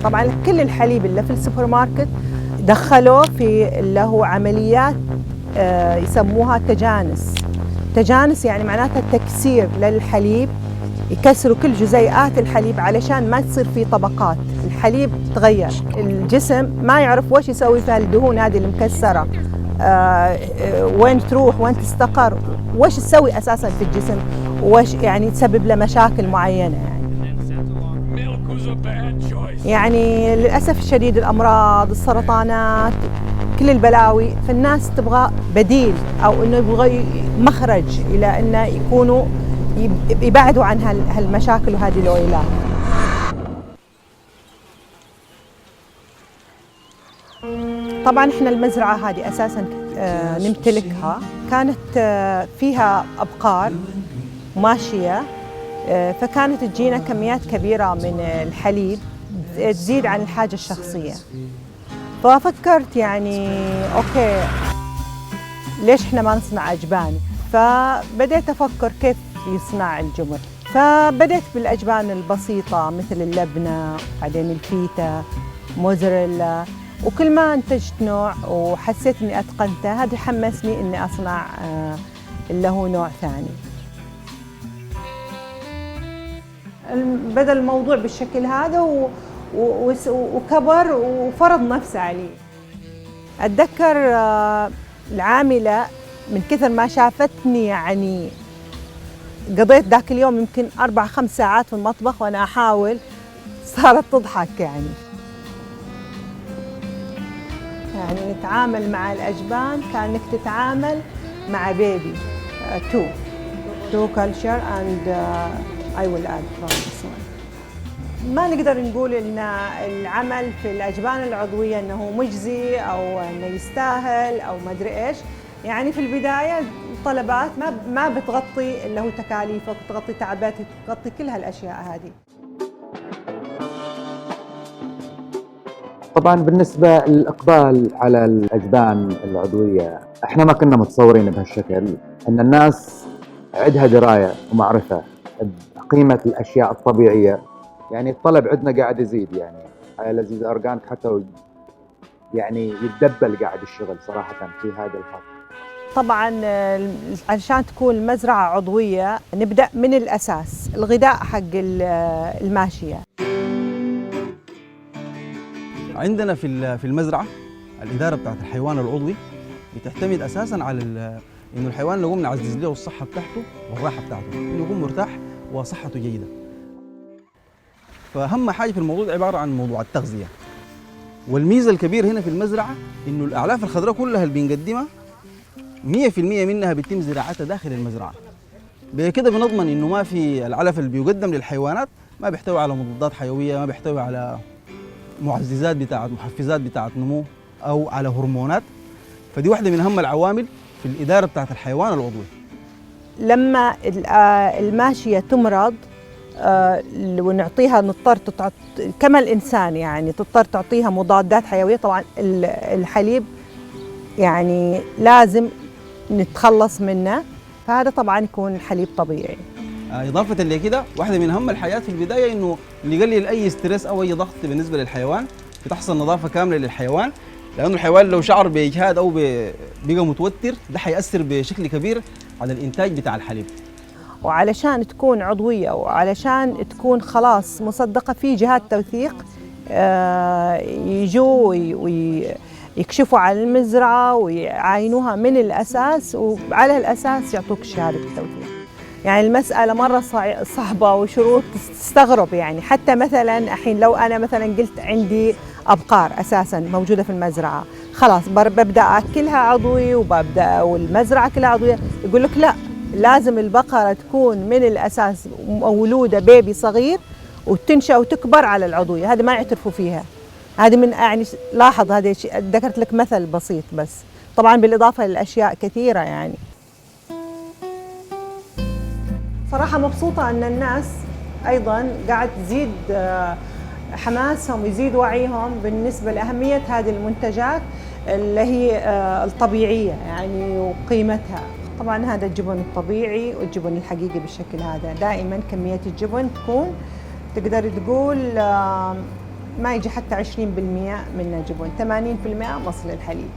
طبعا كل الحليب اللي في السوبر ماركت دخلوه في اللي هو عمليات يسموها تجانس. تجانس يعني معناتها تكسير للحليب، يكسروا كل جزيئات الحليب علشان ما تصير فيه طبقات. الحليب تغير، الجسم ما يعرف وش يسوي في الدهون هذه المكسرة، وين تروح، وين تستقر، وش تسوي أساساً في الجسم، وش يعني تسبب له مشاكل معينة. يعني للأسف الشديد الأمراض، السرطانات، كل البلاوي، فالناس تبغى بديل أو إنه يبغى مخرج إلى إنه يكونوا يبعدوا عن هالمشاكل وهذه الأويلات. طبعا احنا المزرعة هذه أساسا نمتلكها، كانت فيها أبقار ماشية، فكانت تجينا كميات كبيرة من الحليب تزيد عن الحاجة الشخصية. ففكرت يعني أوكي ليش احنا ما نصنع أجبان؟ فبدأت أفكر كيف يصنع الجبن. فبدأت بالأجبان البسيطة مثل اللبنة، بعدين الفيتا، موزاريلا، وكل ما انتجت نوع وحسيت اني اتقنته هذا حمسني اني اصنع اللي هو نوع ثاني. بدأ الموضوع بالشكل هذا وكبر وفرض نفسه علي. اتذكر العاملة من كثر ما شافتني يعني قضيت ذاك اليوم يمكن 4-5 ساعات في المطبخ وانا احاول، صارت تضحك يعني نتعامل مع الأجبان كأنك تتعامل مع بيبي. two culture and I will add from this one. ما نقدر نقول إن العمل في الأجبان العضوية إنه مجزي أو إنه يستاهل أو ما أدري إيش. يعني في البداية الطلبات ما بتغطي اللي هو تكاليفك، بتغطي تعباتك، بتغطي كل هالأشياء هذه. طبعا بالنسبة للإقبال على الأجبان العضوية، احنا ما كنا متصورين بهالشكل، ان الناس عندها دراية ومعرفة بقيمة الأشياء الطبيعية. يعني الطلب عندنا قاعد يزيد يعني على لذيذ أورجانيك، حتى يعني يتدبل قاعد الشغل صراحة في هذا الخط. طبعا عشان تكون المزرعة عضوية نبدأ من الأساس، الغذاء حق الماشية. عندنا في المزرعة الإدارة بتاعت الحيوان العضوي بتعتمد أساساً على إنه الحيوان نقوم نعزز له الصحة بتاعته والراحة بتاعته، إنه يكون مرتاح وصحته جيدة. فأهم حاجة في الموضوع عبارة عن موضوع التغذية. والميزة الكبيرة هنا في المزرعة إنه الأعلاف الخضراء كلها اللي بنقدمها 100% منها بيتم زراعتها داخل المزرعة. بكده بنضمن إنه ما في العلف اللي بيقدم للحيوانات ما بيحتوي على مضادات حيوية، ما بيحتوي على معززات بتاعت محفزات بتاعت نمو او على هرمونات. فدي واحده من اهم العوامل في الاداره بتاعت الحيوان العضوي. لما الماشيه تمرض ونعطيها نضطر كما الانسان يعني تضطر تعطيها مضادات حيويه. طبعا الحليب يعني لازم نتخلص منه، فهذا طبعا يكون حليب طبيعي. إضافة لكده واحدة من أهم الحاجات في البداية إنه نقلل أي ستريس أو أي ضغط بالنسبة للحيوان، بتحصل نظافة كاملة للحيوان، لأنه الحيوان لو شعر بإجهاد أو بقى متوتر ده حيأثر بشكل كبير على الإنتاج بتاع الحليب. وعلشان تكون عضوية وعلشان تكون خلاص مصدقة في جهات توثيق يجوا ويكشفوا على المزرعة ويعاينوها من الأساس، وعلى الأساس يعطوك شهادة التوثيق. يعني المسألة مرة صعبة وشروط تستغرب. يعني حتى مثلا الحين لو أنا مثلا قلت عندي أبقار أساسا موجودة في المزرعة، خلاص ببدأ أكلها عضوي وببدأ والمزرعة كلها عضوية، يقول لك لا، لازم البقرة تكون من الأساس مولودة بيبي صغير وتنشأ وتكبر على العضوية. هذه ما يعترفوا فيها. هذه من يعني لاحظ، هذا ذكرت لك مثل بسيط بس، طبعا بالإضافة للأشياء كثيرة. يعني صراحة مبسوطة أن الناس أيضاً قاعد تزيد حماسهم ويزيد وعيهم بالنسبة لأهمية هذه المنتجات اللي هي الطبيعية يعني وقيمتها. طبعاً هذا الجبن الطبيعي والجبن الحقيقي بالشكل هذا. دائماً كمية الجبن تكون تقدر تقول ما يجي حتى 20% منه جبن، 80% مصل الحليب.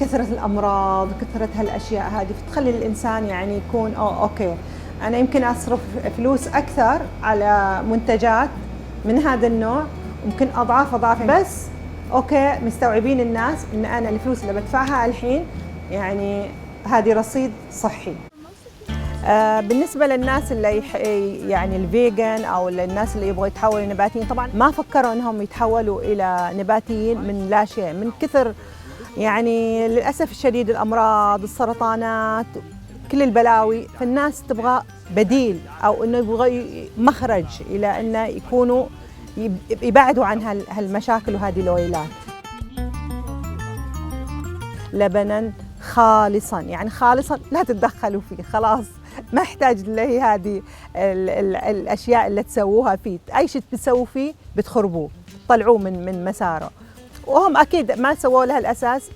كثرة الأمراض، كثرة هالأشياء هذه فتخلي الإنسان يعني يكون أوكي أنا يمكن أصرف فلوس أكثر على منتجات من هذا النوع، ممكن أضعاف بس أوكي مستوعبين الناس إن أنا الفلوس اللي بدفعها الحين يعني هذه رصيد صحي. بالنسبة للناس اللي يعني الفيجن أو الناس اللي يبغوا يتحولوا نباتيين، طبعا ما فكروا أنهم يتحولوا إلى نباتيين من لا شيء، من كثر يعني للأسف الشديد الأمراض، السرطانات، كل البلاوي، فالناس تبغى بديل أو أنه يبغى مخرج إلى أنه يكونوا يبعدوا عن هالمشاكل وهذه الويلات. لبناً خالصاً، يعني خالصاً لا تتدخلوا فيه، خلاص ما يحتاج اللي هي هذه الأشياء اللي تسووها فيه، أي شيء بتسووا فيه بتخربوه، طلعوه من مساره. وهم أكيد ما سووا لها الأساس،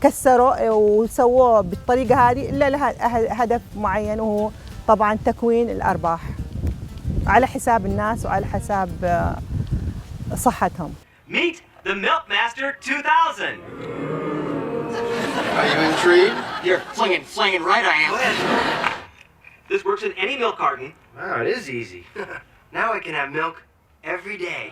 كسروا وسووه بالطريقة هذه إلا لها هدف معين، وهو طبعاً تكوين الأرباح على حساب الناس وعلى حساب صحتهم. Meet the Milkmaster 2000. Are you intrigued? You're flinging right I am. Go ahead. This works in any milk carton. Wow, it is easy. Now I can have milk every day.